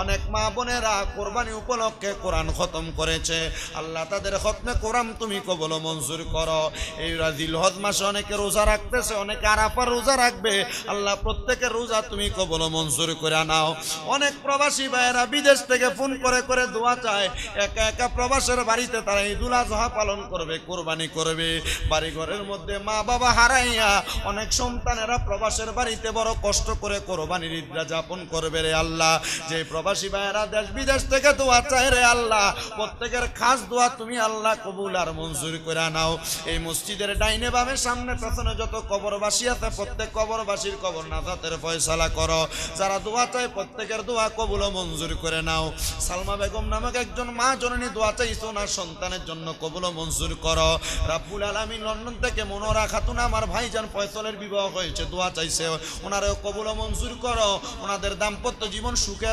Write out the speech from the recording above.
অনেক মা বোনেরা কোরবানি উপলক্ষে কোরআন খতম করেছে, আল্লাহ তাদের খতমে কোরআন তুমি কবুল মঞ্জুর করো। এই জিলহজ মাসে অনেকে রোজা রাখতেছে, অনেকে আরাফার রোজা রাখবে, আল্লাহ প্রত্যেকের রোজা তুমি কবুল মঞ্জুর করে নাও। অনেক প্রবাসী ভাইয়েরা বিদেশ থেকে ফোন করে করে দোয়া চায়, একা একা প্রবাসের বাড়িতে তারা ঈদুল আজহা পালন করবে, কোরবানি করবে। বাড়ি ঘরের মধ্যে মা বাবা হারাইয়া অনেক সন্তানেরা প্রবাসের বাড়িতে বড় কষ্ট করে কোরবানির ঈদটা যাপন করবে রে আল্লাহ। যে প্রবাসী ভাইয়েরা দেশ বিদেশ থেকে দোয়া চায় রে আল্লাহ, প্রত্যেকের খাস দোয়া তুমি আল্লাহ কবুল আর মঞ্জুর করে নাও। এই মসজিদের ডাইনে বামে সামনে পেছনে যত কবরবাসী আছে প্রত্যেক কবরবাসীর কবর নাজাতের ফয়সালা করো। যারা দোয়া চায় প্রত্যেকের দোয়া কবুল ও মঞ্জুর করে নাও। সালমা বেগম নামক একজন মা জননী দোয়া চাইছো ওনার সন্তানের জন্য কবুল ও মঞ্জুর করো। রাব্বুল আলামিন লন্ডন থেকে মনোরা খাতুন আমার ভাইজান ফয়সলের বিবাহ হয়েছে, দোয়া চাইছে, ওনারও কবুল ও মঞ্জুর করো। ওনাদের দাম্পত্য জীবন সুখে